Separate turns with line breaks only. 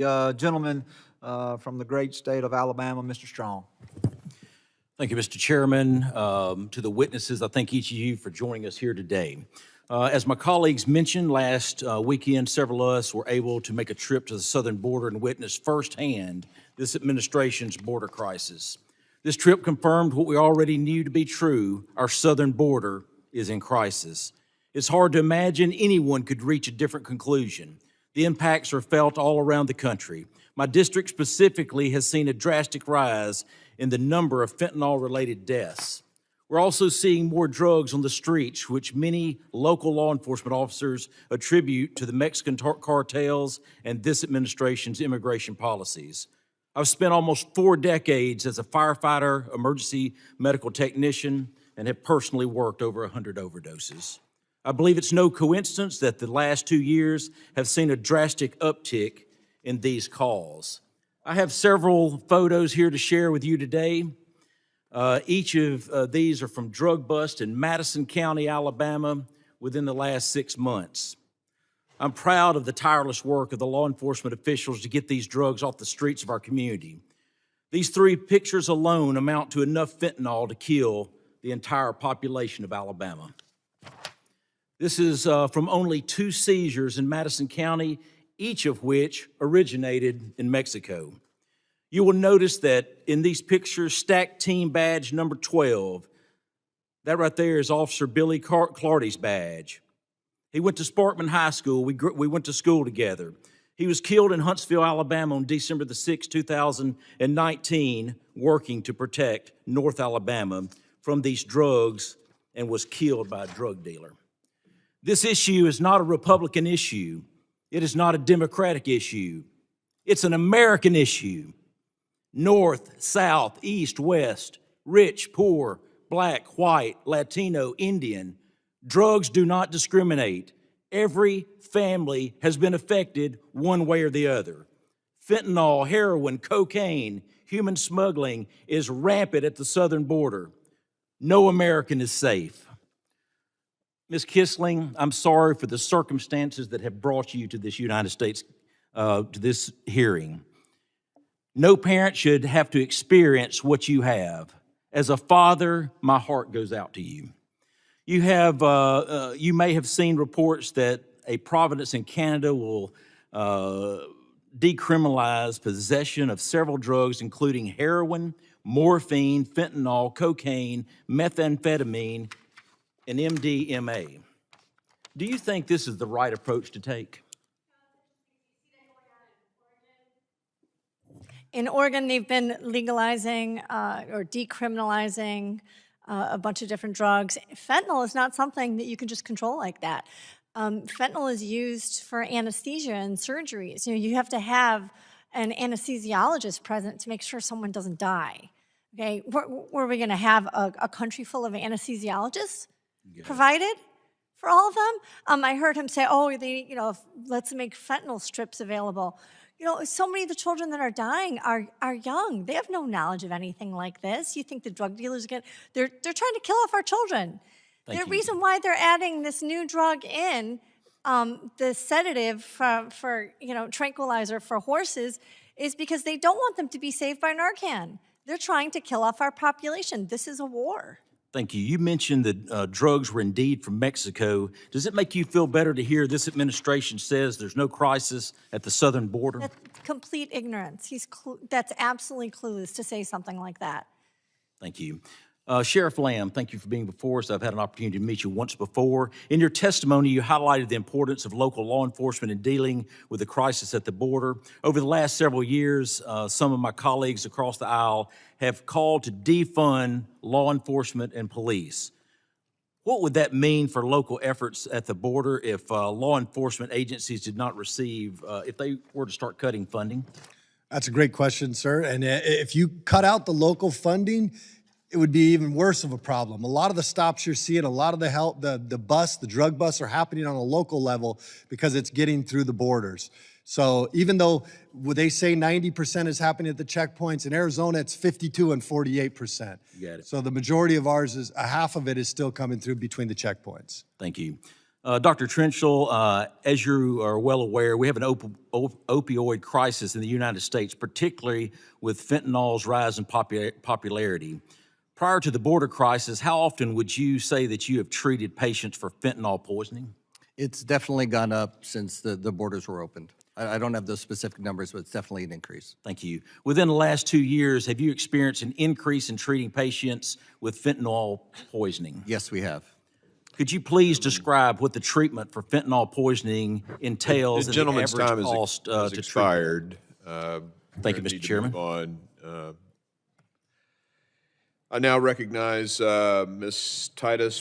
Gentleman from the great state of Alabama, Mr. Strong.
Thank you, Mr. Chairman. To the witnesses, I thank each of you for joining us here today. As my colleagues mentioned, last weekend, several of us were able to make a trip to the southern border and witness firsthand this administration's border crisis. This trip confirmed what we already knew to be true: our southern border is in crisis. It's hard to imagine anyone could reach a different conclusion. The impacts are felt all around the country. My district specifically has seen a drastic rise in the number of fentanyl-related deaths. We're also seeing more drugs on the streets, which many local law enforcement officers attribute to the Mexican cartels and this administration's immigration policies. I've spent almost 4 decades as a firefighter, emergency medical technician, and have personally worked over 100 overdoses. I believe it's no coincidence that the last 2 years have seen a drastic uptick in these calls. I have several photos here to share with you today. Each of these are from drug busts in Madison County, Alabama, within the last 6 months. I'm proud of the tireless work of the law enforcement officials to get these drugs off the streets of our community. These 3 pictures alone amount to enough fentanyl to kill the entire population of Alabama. This is from only 2 seizures in Madison County, each of which originated in Mexico. You will notice that in these pictures, stacked team badge number 12, that right there is Officer Billy Clardy's badge. He went to Sparkman High School. We went to school together. He was killed in Huntsville, Alabama on December the 6th, 2019, working to protect North Alabama from these drugs, and was killed by a drug dealer. This issue is not a Republican issue. It is not a Democratic issue. It's an American issue. North, South, East, West, rich, poor, black, white, Latino, Indian. Drugs do not discriminate. Every family has been affected one way or the other. Fentanyl, heroin, cocaine, human smuggling is rampant at the southern border. No American is safe. Ms. Kissling, I'm sorry for the circumstances that have brought you to this United States, to this hearing. No parent should have to experience what you have. As a father, my heart goes out to you. You may have seen reports that a province in Canada will decriminalize possession of several drugs, including heroin, morphine, fentanyl, cocaine, methamphetamine, and MDMA. Do you think this is the right approach to take?
In Oregon, they've been legalizing or decriminalizing a bunch of different drugs. Fentanyl is not something that you can just control like that. Fentanyl is used for anesthesia and surgeries. You have to have an anesthesiologist present to make sure someone doesn't die. Okay, were we going to have a country full of anesthesiologists provided for all of them? I heard him say, "Oh, let's make fentanyl strips available." So many of the children that are dying are young. They have no knowledge of anything like this. You think the drug dealers they're trying to kill off our children. The reason why they're adding this new drug in, the sedative for tranquilizer for horses, is because they don't want them to be saved by Narcan. They're trying to kill off our population. This is a war.
Thank you. You mentioned that drugs were indeed from Mexico. Does it make you feel better to hear this administration says there's no crisis at the southern border?
That's complete ignorance. That's absolutely clueless to say something like that.
Thank you. Sheriff Lamb, thank you for being before us. I've had an opportunity to meet you once before. In your testimony, you highlighted the importance of local law enforcement in dealing with the crisis at the border. Over the last several years, some of my colleagues across the aisle have called to defund law enforcement and police. What would that mean for local efforts at the border if law enforcement agencies did not receive, if they were to start cutting funding?
That's a great question, sir. And if you cut out the local funding, it would be even worse of a problem. A lot of the stops you're seeing, a lot of the drug busts are happening on a local level because it's getting through the borders. So even though they say 90% is happening at the checkpoints, in Arizona it's 52 and 48%.
You got it.
So the majority of ours half of it is still coming through between the checkpoints.
Thank you. Dr. Trenchell, as you are well aware, we have an opioid crisis in the United States, particularly with fentanyl's rise in popularity. Prior to the border crisis, how often would you say that you have treated patients for fentanyl poisoning?
It's definitely gone up since the borders were opened. I don't have those specific numbers, but it's definitely an increase.
Thank you. Within the last 2 years, have you experienced an increase in treating patients with fentanyl poisoning?
Yes, we have.
Could you please describe what the treatment for fentanyl poisoning entails
The
and the
gentleman's
average
time
cost
has
to treat?
expired.
Thank you,
Need
Mr.
to
Chairman.
move on. I now recognize Ms. Titus